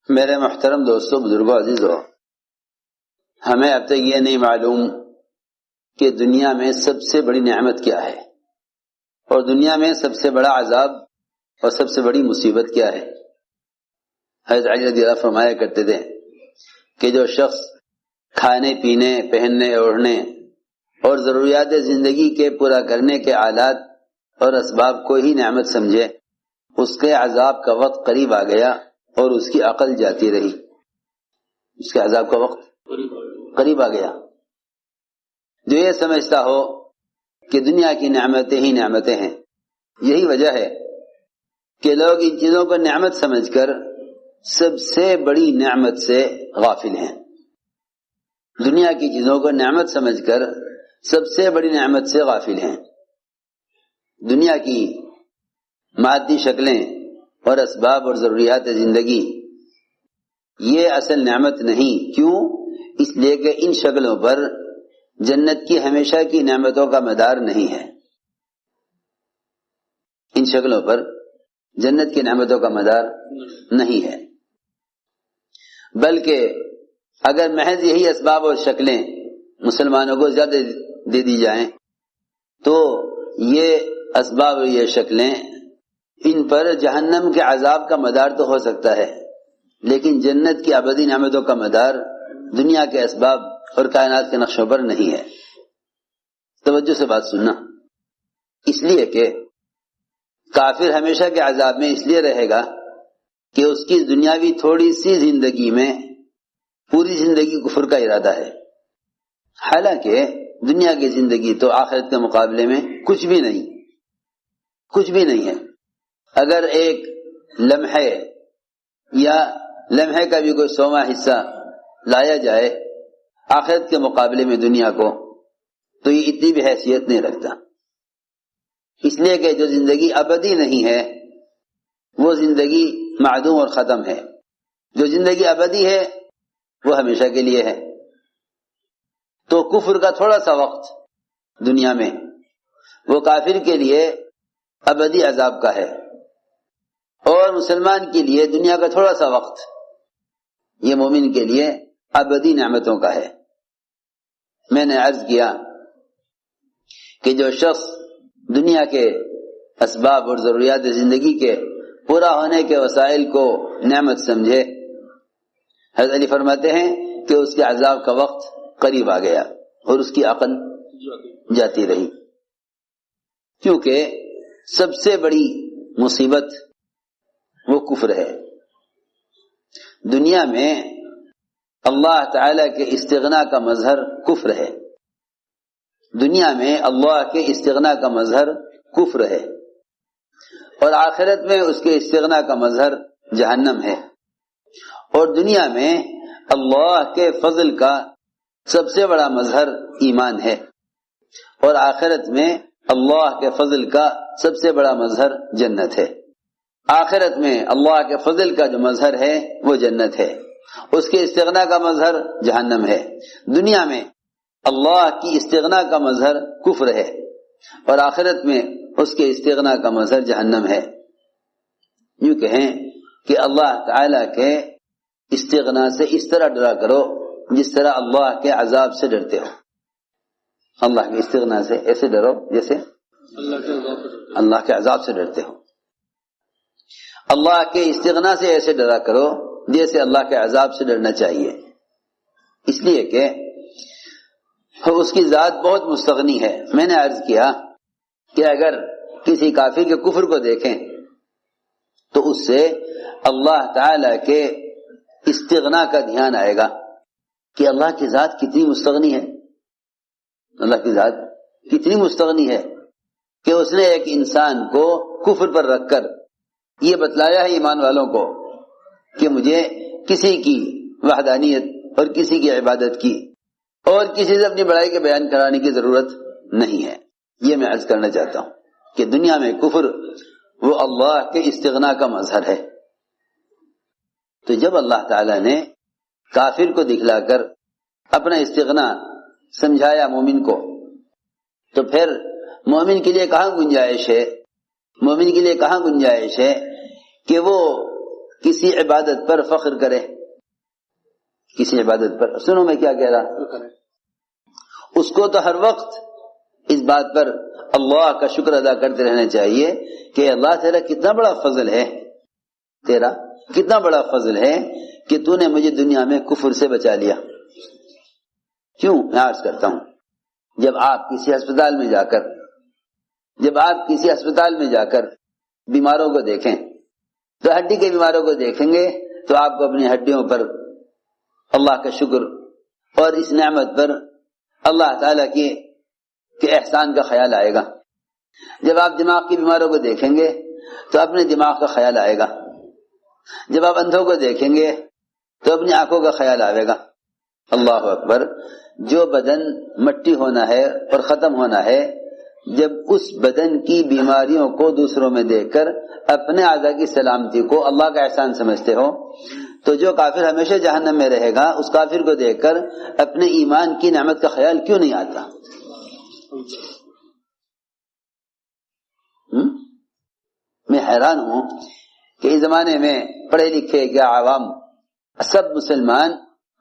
میرے محترم دوستوں، بزرگوں، عزیزوں، ہمیں اب تک یہ نہیں معلوم کہ دنیا میں سب سے بڑی نعمت کیا ہے اور دنیا میں سب سے بڑا عذاب اور سب سے بڑی مصیبت کیا ہے۔ حضرت علی رضی اللہ فرمایا کرتے تھے کہ جو شخص کھانے پینے، پہننے، اوڑھنے اور ضروریات زندگی کے پورا کرنے کے آلات اور اسباب کو ہی نعمت سمجھے، اس کے عذاب کا وقت قریب آ گیا اور اس کی عقل جاتی رہی۔ اس کے عذاب کا وقت قریب آ گیا۔ جو یہ سمجھتا ہو کہ دنیا کی نعمتیں ہی نعمتیں ہیں، یہی وجہ ہے کہ لوگ ان چیزوں کو نعمت سمجھ کر سب سے بڑی نعمت سے غافل ہیں۔ دنیا کی چیزوں کو نعمت سمجھ کر سب سے بڑی نعمت سے غافل ہیں۔ دنیا کی مادی شکلیں اور اسباب اور ضروریات زندگی یہ اصل نعمت نہیں۔ کیوں؟ اس لیے کہ ان شکلوں پر جنت کی ہمیشہ کی نعمتوں کا مدار نہیں ہے۔ ان شکلوں پر جنت کی نعمتوں کا مدار نہیں ہے، بلکہ اگر محض یہی اسباب اور شکلیں مسلمانوں کو زیادہ دے دی جائیں تو یہ اسباب اور یہ شکلیں ان پر جہنم کے عذاب کا مدار تو ہو سکتا ہے، لیکن جنت کی ابدی نعمتوں کا مدار دنیا کے اسباب اور کائنات کے نقشوں پر نہیں ہے۔ توجہ سے بات سننا، اس لیے کہ کافر ہمیشہ کے عذاب میں اس لیے رہے گا کہ اس کی دنیاوی تھوڑی سی زندگی میں پوری زندگی کفر کا ارادہ ہے، حالانکہ دنیا کی زندگی تو آخرت کے مقابلے میں کچھ بھی نہیں ہے۔ اگر ایک لمحے یا لمحے کا بھی کوئی 100واں حصہ لایا جائے آخرت کے مقابلے میں دنیا کو، تو یہ اتنی بھی حیثیت نہیں رکھتا، اس لیے کہ جو زندگی ابدی نہیں ہے وہ زندگی معدوم اور ختم ہے، جو زندگی ابدی ہے وہ ہمیشہ کے لیے ہے۔ تو کفر کا تھوڑا سا وقت دنیا میں وہ کافر کے لیے ابدی عذاب کا ہے، اور مسلمان کے لیے دنیا کا تھوڑا سا وقت یہ مومن کے لیے ابدی نعمتوں کا ہے۔ میں نے عرض کیا کہ جو شخص دنیا کے اسباب اور ضروریات زندگی کے پورا ہونے کے وسائل کو نعمت سمجھے، حضرت علی فرماتے ہیں کہ اس کے عذاب کا وقت قریب آ گیا اور اس کی عقل جاتی رہی، کیونکہ سب سے بڑی مصیبت وہ کفر ہے۔ دنیا میں اللہ تعالی کے استغنا کا مظہر کفر ہے، دنیا میں اللہ کے استغنا کا مظہر کفر ہے، اور آخرت میں اس کے استغنا کا مظہر جہنم ہے۔ اور دنیا میں اللہ کے فضل کا سب سے بڑا مظہر ایمان ہے، اور آخرت میں اللہ کے فضل کا سب سے بڑا مظہر جنت ہے۔ آخرت میں اللہ کے فضل کا جو مظہر ہے وہ جنت ہے، اس کے استغنا کا مظہر جہنم ہے۔ دنیا میں اللہ کی استغنا کا مظہر کفر ہے، اور آخرت میں اس کے استغنا کا مظہر جہنم ہے۔ یوں کہیں کہ اللہ تعالی کے استغنا سے اس طرح ڈرا کرو جس طرح اللہ کے عذاب سے ڈرتے ہو۔ اللہ کے استغنا سے ایسے ڈرو جیسے اللہ کے عذاب سے ڈرتے ہو۔ اللہ کے استغنا سے ایسے ڈرا کرو جیسے اللہ کے عذاب سے ڈرنا چاہیے، اس لیے کہ اس کی ذات بہت مستغنی ہے۔ میں نے عرض کیا کہ اگر کسی کافر کے کفر کو دیکھیں تو اس سے اللہ تعالی کے استغنا کا دھیان آئے گا کہ اللہ کی ذات کتنی مستغنی ہے، اللہ کی ذات کتنی مستغنی ہے کہ اس نے ایک انسان کو کفر پر رکھ کر یہ بتلایا ہے ایمان والوں کو کہ مجھے کسی کی وحدانیت اور کسی کی عبادت کی اور کسی سے اپنی بڑائی کے بیان کرانے کی ضرورت نہیں ہے۔ یہ میں عرض کرنا چاہتا ہوں کہ دنیا میں کفر وہ اللہ کے استغنا کا مظہر ہے۔ تو جب اللہ تعالی نے کافر کو دکھلا کر اپنا استغنا سمجھایا مومن کو، تو پھر مومن کے لیے کہاں گنجائش ہے کہ وہ کسی عبادت پر فخر کرے، کسی عبادت پر، سنو میں کیا کہہ رہا، اس کو تو ہر وقت اس بات پر اللہ کا شکر ادا کرتے رہنا چاہیے کہ اللہ تیرا کتنا بڑا فضل ہے، تیرا کتنا بڑا فضل ہے کہ تو نے مجھے دنیا میں کفر سے بچا لیا۔ کیوں میں عرض کرتا ہوں، جب آپ کسی ہسپتال میں جا کر بیماروں کو دیکھیں تو ہڈی کے بیماروں کو دیکھیں گے تو آپ کو اپنی ہڈیوں پر اللہ کا شکر اور اس نعمت پر اللہ تعالیٰ کے احسان کا خیال آئے گا۔ جب آپ دماغ کے بیماروں کو دیکھیں گے تو اپنے دماغ کا خیال آئے گا، جب آپ اندھوں کو دیکھیں گے تو اپنی آنکھوں کا خیال آئے گا۔ اللہ اکبر، جو بدن مٹی ہونا ہے اور ختم ہونا ہے، جب اس بدن کی بیماریوں کو دوسروں میں دیکھ کر اپنے اعضاء کی سلامتی کو اللہ کا احسان سمجھتے ہو، تو جو کافر ہمیشہ جہنم میں رہے گا اس کافر کو دیکھ کر اپنے ایمان کی نعمت کا خیال کیوں نہیں آتا؟ میں حیران ہوں کہ اس زمانے میں پڑھے لکھے کیا عوام سب مسلمان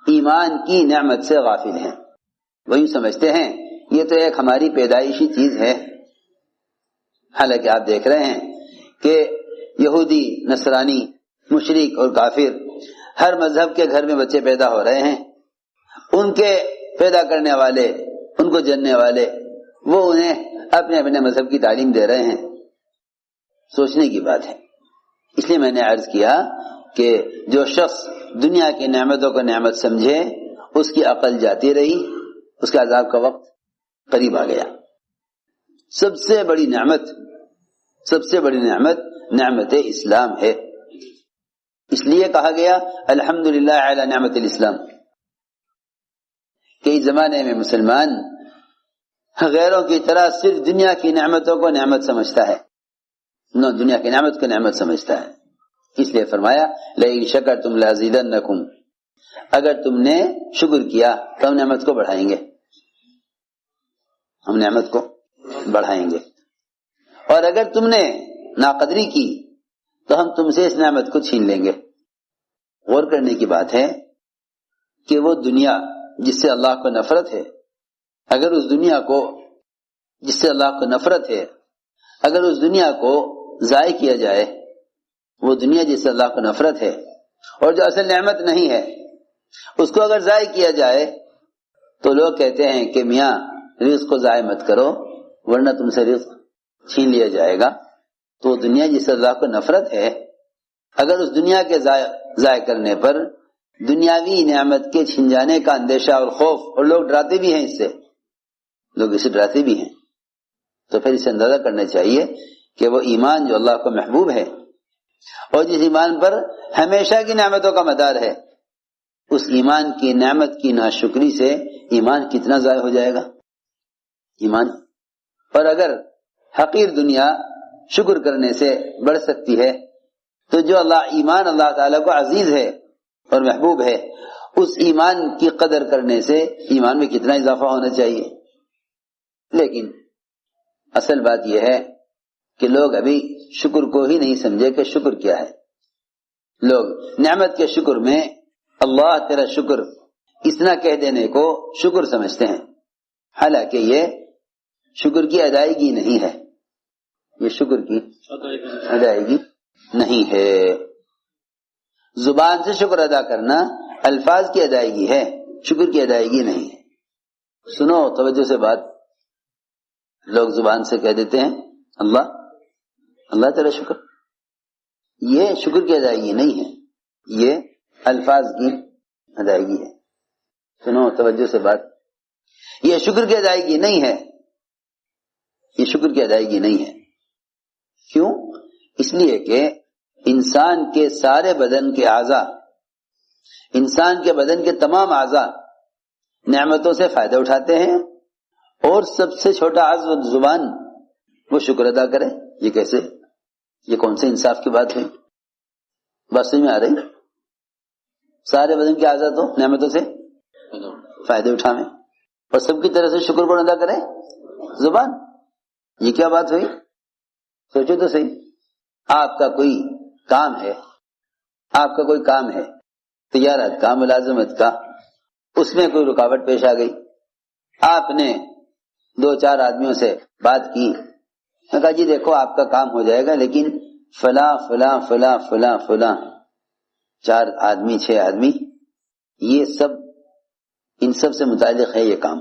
ایمان کی نعمت سے غافل ہیں، وہ یوں سمجھتے ہیں یہ تو ایک ہماری پیدائشی چیز ہے، حالانکہ آپ دیکھ رہے ہیں کہ یہودی، نصرانی، مشرک اور کافر ہر مذہب کے گھر میں بچے پیدا ہو رہے ہیں، ان کے پیدا کرنے والے، ان کو جننے والے، وہ انہیں اپنے اپنے مذہب کی تعلیم دے رہے ہیں۔ سوچنے کی بات ہے۔ اس لیے میں نے عرض کیا کہ جو شخص دنیا کی نعمتوں کو نعمت سمجھے اس کی عقل جاتی رہی، اس کے عذاب کا وقت قریب آ گیا۔ سب سے بڑی نعمت نعمت اسلام ہے، اس لیے کہا گیا الحمدللہ علی نعمت الاسلام، کہ اس زمانے میں مسلمان غیروں کی طرح صرف دنیا کی نعمتوں کو نعمت سمجھتا ہے، نہ دنیا کی نعمت کو نعمت سمجھتا ہے۔ اس لیے فرمایا لئن شکرتم لازیدنکم، اگر تم نے شکر کیا تو ہم نعمت کو بڑھائیں گے، ہم نعمت کو بڑھائیں گے، اور اگر تم نے ناقدری کی تو ہم تم سے اس نعمت کو چھین لیں گے۔ غور کرنے کی بات ہے کہ وہ دنیا جس سے اللہ کو نفرت ہے، اگر اس دنیا کو جس سے اللہ کو نفرت ہے، اگر اس دنیا کو ضائع کیا جائے، وہ دنیا جس سے اللہ کو نفرت ہے اور جو اصل نعمت نہیں ہے، اس کو اگر ضائع کیا جائے تو لوگ کہتے ہیں کہ میاں رزق کو ضائع مت کرو ورنہ تم سے رزق چھین لیا جائے گا۔ تو دنیا جس سے اللہ کو نفرت ہے، اگر اس دنیا کے ضائع کرنے پر دنیاوی نعمت کے چھن جانے کا اندیشہ اور خوف، اور لوگ ڈراتے بھی ہیں، لوگ اسے ڈراتے بھی ہیں، تو پھر اسے اندازہ کرنا چاہیے کہ وہ ایمان جو اللہ کو محبوب ہے اور جس ایمان پر ہمیشہ کی نعمتوں کا مدار ہے، اس ایمان کی نعمت کی ناشکری سے ایمان کتنا ضائع ہو جائے گا ایمان۔ اور اگر حقیر دنیا شکر کرنے سے بڑھ سکتی ہے تو جو ایمان اللہ تعالیٰ کو عزیز ہے اور محبوب ہے، اس ایمان کی قدر کرنے سے ایمان میں کتنا اضافہ ہونا چاہیے۔ لیکن اصل بات یہ ہے کہ لوگ ابھی شکر کو ہی نہیں سمجھے کہ شکر کیا ہے۔ لوگ نعمت کے شکر میں اللہ تیرا شکر اتنا کہہ دینے کو شکر سمجھتے ہیں، حالانکہ یہ شکر کی ادائیگی نہیں ہے، یہ شکر کی ادائیگی نہیں ہے۔ زبان سے شکر ادا کرنا الفاظ کی ادائیگی ہے، شکر کی ادائیگی نہیں ہے۔ سنو توجہ سے بات، لوگ زبان سے کہہ دیتے ہیں اللہ تیرا شکر، یہ شکر کی ادائیگی نہیں ہے، یہ الفاظ کی ادائیگی ہے۔ سنو توجہ سے بات، یہ شکر کی ادائیگی نہیں ہے، یہ شکر کی ادائیگی نہیں ہے۔ کیوں؟ اس لیے کہ انسان کے سارے بدن کے اعضاء، انسان کے بدن کے تمام اعضاء نعمتوں سے فائدہ اٹھاتے ہیں، اور سب سے چھوٹا عضو زبان وہ شکر ادا کرے۔ یہ کیسے؟ یہ کون سے انصاف کی بات ہوئی؟ بات سمجھ میں آ رہی؟ سارے بدن کے اعضاء تو نعمتوں سے فائدے اٹھاویں اور سب کی طرح سے شکر کون ادا کرے؟ زبان۔ یہ کیا بات ہوئی؟ سوچو تو صحیح۔ آپ کا کوئی کام ہے، آپ کا کوئی کام ہے، تجارت کا، ملازمت کا، اس میں کوئی رکاوٹ پیش آ گئی، آپ نے 2-4 آدمیوں سے بات کی، میں کہا جی دیکھو آپ کا کام ہو جائے گا لیکن فلاں فلاں فلاں فلاں فلاں 4 آدمی 6 آدمی یہ سب ان سب سے متعلق ہے یہ کام،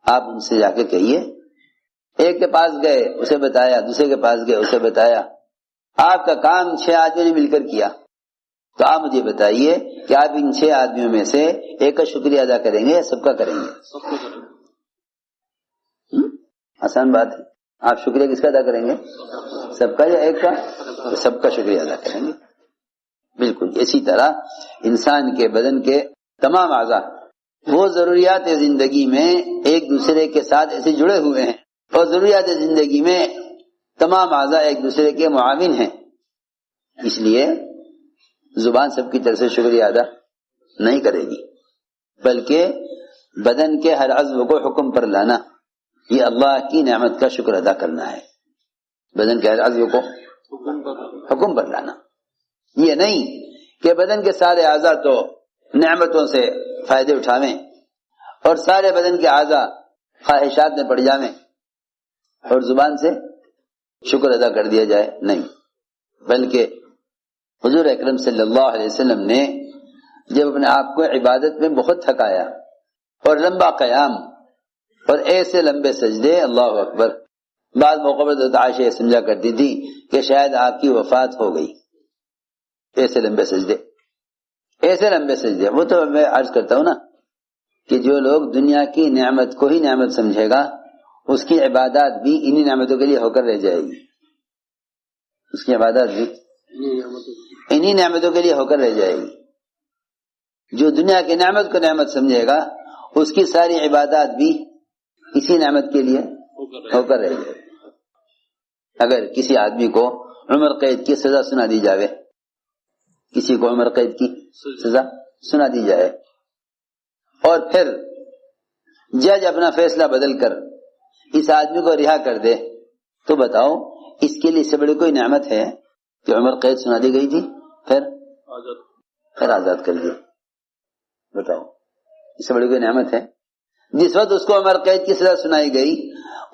آپ ان سے جا کے کہیے۔ ایک کے پاس گئے اسے بتایا، دوسرے کے پاس گئے اسے بتایا، آپ کا کام 6 آدمیوں نے مل کر کیا، تو آپ مجھے بتائیے کہ آپ ان 6 آدمیوں میں سے ایک کا شکریہ ادا کریں گے یا سب کا کریں گے؟ آسان بات ہے، آپ شکریہ کس کا ادا کریں گے؟ سب کا یا ایک کا؟ تو سب کا شکریہ ادا کریں گے۔ بالکل اسی طرح انسان کے بدن کے تمام اعضاء وہ ضروریات زندگی میں ایک دوسرے کے ساتھ ایسے جڑے ہوئے ہیں، اور ضروریات زندگی میں تمام اعضاء ایک دوسرے کے معاون ہیں، اس لیے زبان سب کی طرف سے شکریہ ادا نہیں کرے گی، بلکہ بدن کے ہر عضو کو حکم پر لانا، یہ اللہ کی نعمت کا شکر ادا کرنا ہے۔ بدن کے ہر عضو کو حکم پر لانا، یہ نہیں کہ بدن کے سارے اعضاء تو نعمتوں سے فائدے اٹھاویں اور سارے بدن کے اعضاء خواہشات میں پڑ جاویں اور زبان سے شکر ادا کر دیا جائے، نہیں، بلکہ حضور اکرم صلی اللہ علیہ وسلم نے جب اپنے آپ کو عبادت میں بہت تھکایا اور لمبا قیام اور ایسے لمبے سجدے، اللہ اکبر، بعض موقع پر حضرت عائشہ سمجھا کرتی تھی کہ شاید آپ کی وفات ہو گئی، ایسے لمبے سجدے، ایسے لمبے سجدے۔ وہ تو میں عرض کرتا ہوں نا کہ جو لوگ دنیا کی نعمت کو ہی نعمت سمجھے گا اس کی عبادات بھی انہی نعمتوں کے لیے ہو کر رہ جائے گی، اس کی عبادات بھی انہی نعمتوں کے لیے ہو کر رہ جائے گی۔ جو دنیا کی نعمت کو نعمت سمجھے گا اس کی ساری عبادات بھی اسی نعمت کے لیے ہو کر رہ جائے گی۔ اگر کسی آدمی کو عمر قید کی سزا سنا دی جاوے، کسی کو عمر قید کی سزا سنا دی جائے اور پھر جج اپنا فیصلہ بدل کر اس آدمی کو رہا کر دے، تو بتاؤ اس کے لیے اس سے بڑی کوئی نعمت ہے کہ عمر قید سنا دی گئی تھی پھر آزاد کر دیا؟ بتاؤ اس سے بڑی کوئی نعمت ہے؟ جس وقت اس کو عمر قید کی سزا سنائی گئی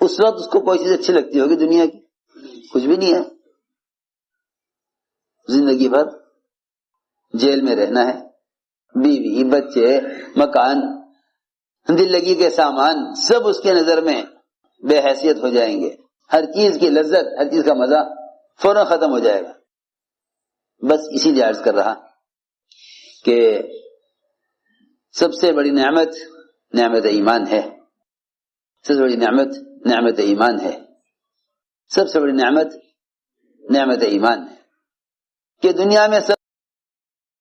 اس وقت اس کو کوئی چیز اچھی لگتی ہوگی دنیا کی؟ کچھ بھی نہیں ہے، زندگی بھر جیل میں رہنا ہے، بیوی بچے مکان دل لگی کے سامان سب اس کے نظر میں بے حیثیت ہو جائیں گے، ہر چیز کی لذت ہر چیز کا مزہ فوراً ختم ہو جائے گا۔ بس اسی لیے عرض کر رہا کہ سب سے بڑی نعمت نعمت ایمان ہے، سب سے بڑی نعمت نعمت ایمان ہے، سب سے بڑی نعمت نعمت ایمان ہے کہ دنیا میں سب